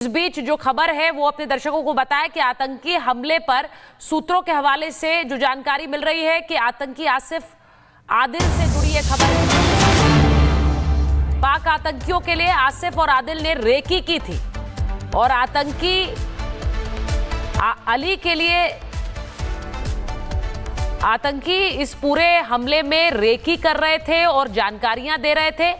इस बीच जो खबर है वो अपने दर्शकों को बताया कि आतंकी हमले पर सूत्रों के हवाले से जो जानकारी मिल रही है कि आतंकी आसिफ आदिल से जुड़ी ये खबर है। पाक आतंकियों के लिए आसिफ और आदिल ने रेकी की थी और आतंकी अली के लिए आतंकी इस पूरे हमले में रेकी कर रहे थे और जानकारियां दे रहे थे।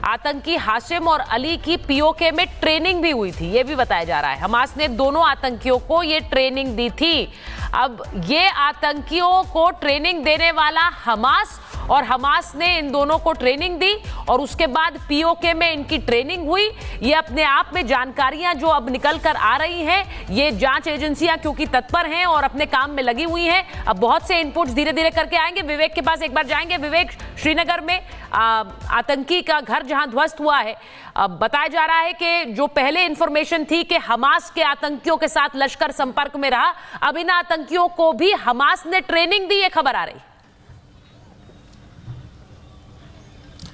आतंकी हाशिम और अली की पीओके में ट्रेनिंग भी हुई थी, यह भी बताया जा रहा है। हमास ने दोनों आतंकियों को यह ट्रेनिंग दी थी। अब ये आतंकियों को ट्रेनिंग देने वाला हमास और हमास ने इन दोनों को ट्रेनिंग दी और उसके बाद पीओके में इनकी ट्रेनिंग हुई। ये अपने आप में जानकारियां जो अब निकल कर आ रही हैं, ये जांच एजेंसियां क्योंकि तत्पर हैं और अपने काम में लगी हुई हैं। अब बहुत से इनपुट्स धीरे धीरे करके आएंगे। विवेक के पास एक बार जाएंगे। विवेक, श्रीनगर में आतंकी का घर जहां ध्वस्त हुआ है, बताया जा रहा है कि जो पहले इंफॉर्मेशन थी कि हमास के आतंकियों के साथ लश्कर संपर्क में रहा, अब इन आतंकियों को भी हमास ने ट्रेनिंग दी, ये खबर आ रही।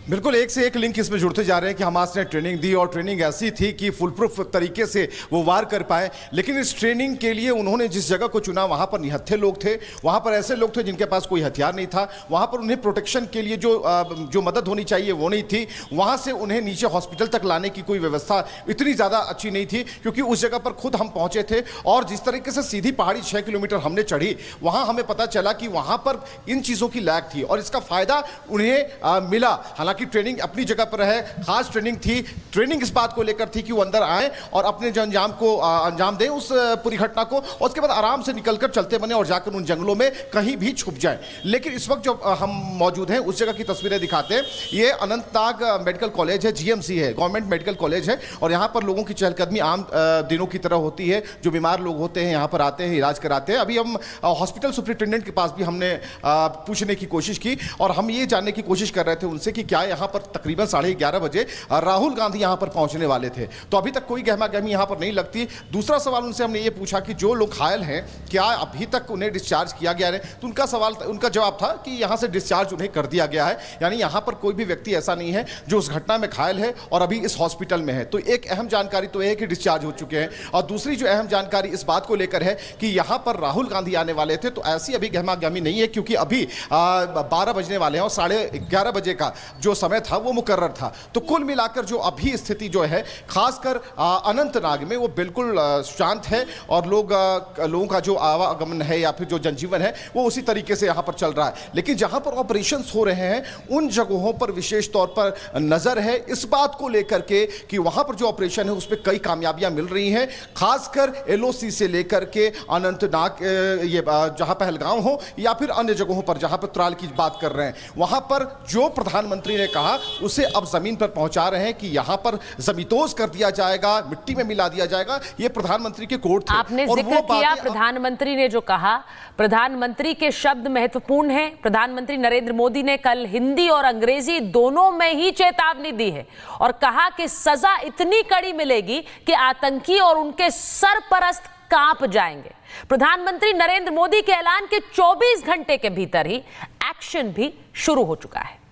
बिल्कुल एक से एक लिंक इसमें जुड़ते जा रहे हैं कि हमास ने ट्रेनिंग दी और ट्रेनिंग ऐसी थी कि फुल प्रूफ तरीके से वो वार कर पाए। लेकिन इस ट्रेनिंग के लिए उन्होंने जिस जगह को चुना वहां पर निहत्थे लोग थे, वहां पर ऐसे लोग थे जिनके पास कोई हथियार नहीं था, वहां पर उन्हें प्रोटेक्शन के लिए जो मदद होनी चाहिए वो नहीं थी, वहां से उन्हें नीचे हॉस्पिटल तक लाने की कोई व्यवस्था इतनी ज़्यादा अच्छी नहीं थी क्योंकि उस जगह पर खुद हम पहुंचे थे और जिस तरीके से सीधी पहाड़ी 6 किलोमीटर हमने चढ़ी, वहां हमें पता चला कि वहां पर इन चीज़ों की लैक थी और इसका फायदा उन्हें मिला। हालांकि ट्रेनिंग अपनी जगह पर है, खास ट्रेनिंग थी। ट्रेनिंग इस बात को लेकर थी कि वो अंदर आए और अपने जो अंजाम को अंजाम दें उस पूरी घटना को, और उसके बाद आराम से निकलकर चलते बने और जाकर उन जंगलों में कहीं भी छुप जाएं। लेकिन इस वक्त जो हम मौजूद हैं उस जगह की तस्वीरें दिखाते हैं। ये अनंतनाग मेडिकल कॉलेज है, जीएमसी है, गवर्नमेंट मेडिकल कॉलेज है और यहाँ पर लोगों की चहलकदमी आम दिनों की तरह होती है। जो बीमार लोग होते हैं यहाँ पर आते हैं, इलाज कराते हैं। अभी हम हॉस्पिटल सुपरिटेंडेंट के पास भी हमने पूछने की कोशिश की और हम ये जानने की कोशिश कर रहे थे उनसे कि क्या यहाँ पर तकरीबन 11:30 बजे राहुल गांधी यहां पर पहुंचने वाले थे, तो अभी तक कोई गहमा गहमी यहां पर नहीं लगती। दूसरा सवाल उनसे हमने ये पूछा कि जो लोग घायल हैं क्या अभी तक उन्हें डिस्चार्ज किया गया है, तो उनका जवाब था कि यहां से डिस्चार्ज उन्हें कर दिया गया है। यानी यहां पर कोई भी व्यक्ति ऐसा नहीं है जो उस घटना में घायल है और अभी इस हॉस्पिटल में है। तो एक अहम जानकारी तो यह है कि डिस्चार्ज हो चुके हैं और दूसरी जो अहम जानकारी इस बात को लेकर है कि यहां पर राहुल गांधी आने वाले थे, तो ऐसी अभी गहमा गहमी नहीं है क्योंकि अभी 12 बजने वाले हैं और 11:30 बजे का जो समय था वो मुकर्रर था। तो कुल मिलाकर जो अभी स्थिति जो है खासकर अनंतनाग में वो बिल्कुल शांत है और लोगों का जो आवागमन है या फिर जो जनजीवन है वो उसी तरीके से यहां पर चल रहा है। लेकिन जहां पर ऑपरेशंस हो रहे हैं उन जगहों पर विशेष तौर पर नजर है इस बात को लेकर के कि वहां पर जो ऑपरेशन है उसमें कई कामयाबियां मिल रही हैं। खासकर एलओसी से लेकर के अनंतनाग, ये जहां पहलगाम हो या फिर अन्य जगहों पर जहां पर त्राल की बात कर रहे हैं, वहां पर जो प्रधानमंत्री ने कहा उसे अब जमीन पर पहुंचा रहे हैं कि यहां पर जमीतोज कर दिया जाएगा, मिट्टी में मिला दिया जाएगा। ये प्रधानमंत्री के कोड थे। आपने जिक्र किया प्रधानमंत्री ने जो कहा, प्रधानमंत्री के शब्द महत्वपूर्ण हैं। प्रधानमंत्री नरेंद्र मोदी ने कल हिंदी और अंग्रेजी दोनों में ही चेतावनी दी है और कहा कि सजा इतनी कड़ी मिलेगी कि आतंकी और उनके सरपरस्त कांप जाएंगे। प्रधानमंत्री नरेंद्र मोदी के ऐलान के 24 घंटे के भीतर ही एक्शन भी शुरू हो चुका है।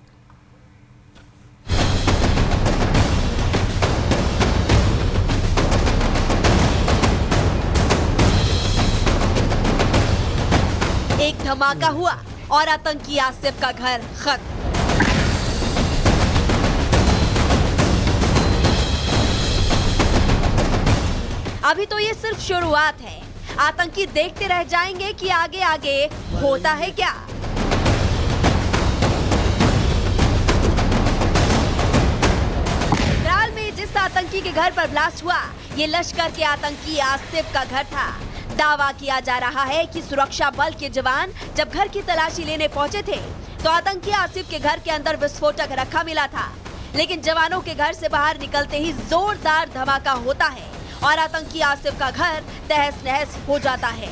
एक धमाका हुआ और आतंकी आसिफ का घर खत्म। अभी तो ये सिर्फ शुरुआत है। आतंकी देखते रह जाएंगे कि आगे आगे होता है क्या। त्राल में जिस आतंकी के घर पर ब्लास्ट हुआ, ये लश्कर के आतंकी आसिफ का घर था। दावा किया जा रहा है कि सुरक्षा बल के जवान जब घर की तलाशी लेने पहुंचे थे तो आतंकी आसिफ के घर के अंदर विस्फोटक रखा मिला था। लेकिन जवानों के घर से बाहर निकलते ही जोरदार धमाका होता है और आतंकी आसिफ का घर तहस नहस हो जाता है।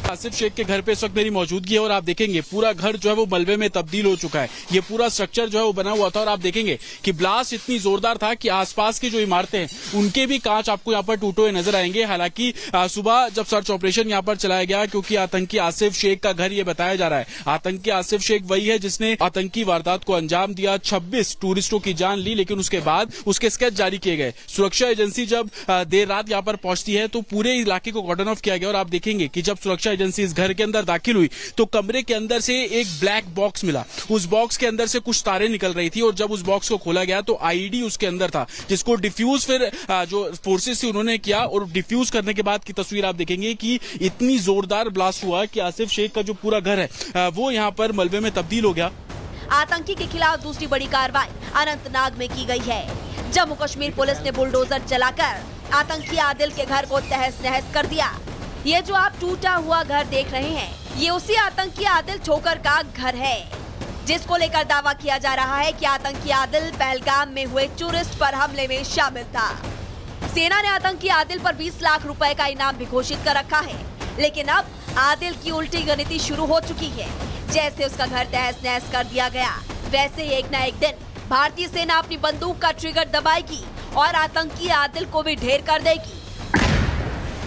आसिफ शेख के घर पे इस वक्त मेरी मौजूदगी है और आप देखेंगे पूरा घर जो है वो मलबे में तब्दील हो चुका है। ये पूरा स्ट्रक्चर जो है वो बना हुआ था और आप देखेंगे कि ब्लास्ट इतनी जोरदार था कि आसपास की जो इमारतें हैं उनके भी कांच आपको यहाँ पर टूटे हुए नजर आएंगे। हालांकि सुबह जब सर्च ऑपरेशन यहाँ पर चलाया गया, क्योंकि आतंकी आसिफ शेख का घर ये बताया जा रहा है, आतंकी आसिफ शेख वही है जिसने आतंकी वारदात को अंजाम दिया, 26 टूरिस्टों की जान ली, लेकिन उसके बाद उसके स्केच जारी किए गए। सुरक्षा एजेंसी जब देर रात यहाँ पर पहुंचती है तो पूरे इलाके को कॉर्डन ऑफ किया गया और आप देखेंगे कि जब सुरक्षा एजेंसी इस घर के अंदर दाखिल हुई तो कमरे के अंदर से एक ब्लैक बॉक्स मिला। उस बॉक्स के अंदर से कुछ तारें निकल रही थी और जब उस बॉक्स को खोला गया तो आईईडी उसके अंदर था, जिसको डिफ्यूज फिर जो फोर्सेस थी उन्होंने किया और डिफ्यूज करने के बाद की तस्वीर आप देखेंगे कि इतनी जोरदार ब्लास्ट हुआ कि आसिफ शेख का जो पूरा घर है वो यहाँ पर मलबे में तब्दील हो गया। आतंकी के खिलाफ दूसरी बड़ी कार्रवाई अनंतनाग में की गई है। जम्मू कश्मीर पुलिस ने बुलडोजर चलाकर आतंकी आदिल के घर को तहस नहस कर दिया। ये जो आप टूटा हुआ घर देख रहे हैं, ये उसी आतंकी आदिल ठोकर का घर है, जिसको लेकर दावा किया जा रहा है कि आतंकी आदिल पहलगाम में हुए टूरिस्ट पर हमले में शामिल था। सेना ने आतंकी आदिल पर 20 लाख रुपए का इनाम भी घोषित कर रखा है, लेकिन अब आदिल की उल्टी गणिती शुरू हो चुकी है। जैसे उसका घर तहस नहस कर दिया गया, वैसे ही एक न एक दिन भारतीय सेना अपनी बंदूक का ट्रिगर दबाएगी और आतंकी आदिल को भी ढेर कर देगी।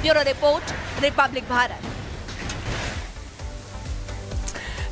Bureau report, Republic Bharat.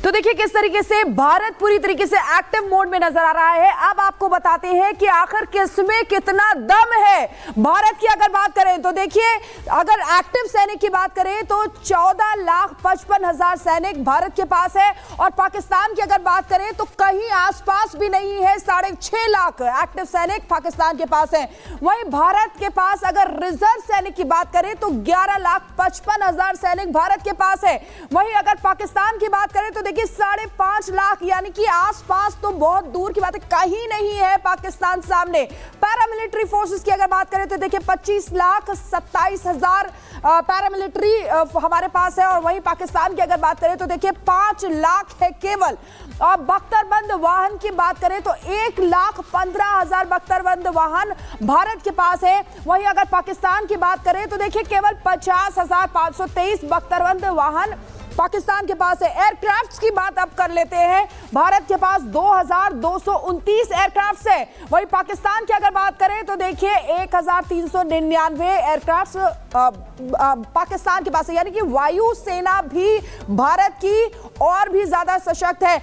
तो देखिए किस तरीके से भारत पूरी तरीके से एक्टिव मोड में नजर आ रहा है। अब आपको बताते हैं कि आखिर किसमें कितना दम है। भारत की अगर बात करें तो देखिए, अगर एक्टिव सैनिक की बात करें तो 14,55,000 सैनिक भारत के पास है और पाकिस्तान की अगर बात करें तो कहीं आसपास भी नहीं है। 6.5 लाख एक्टिव सैनिक पाकिस्तान के पास है। वहीं भारत के पास अगर रिजर्व सैनिक की बात करें तो 11,55,000 सैनिक भारत के पास है। वहीं अगर पाकिस्तान की बात करें तो देखिए 5.5 लाख, यानी कि आसपास तो बहुत दूर की बात है, कहीं नहीं है पाकिस्तान सामने। पैरामिलिट्री फोर्सेस की अगर बात करें तो देखिए 25,27,000 पैरामिलिट्री हमारे पास है और वहीं पाकिस्तान की अगर बात करें तो देखिए 5 लाख है केवल। और बख्तरबंद वाहन की बात करें तो 1,15,000 बख्तरबंद वाहन भारत के पास है। वहीं अगर पाकिस्तान की बात करें तो देखिए केवल 50,523 बख्तरबंद वाहन पाकिस्तान के पास है। एयरक्राफ्ट्स की बात अब कर लेते हैं। भारत के पास 2,229 एयरक्राफ्ट्स है। वहीं पाकिस्तान की अगर बात करें तो देखिए 1,399 एयरक्राफ्ट्स पाकिस्तान के पास है, यानी कि वायु सेना भी भारत की और भी ज्यादा सशक्त है।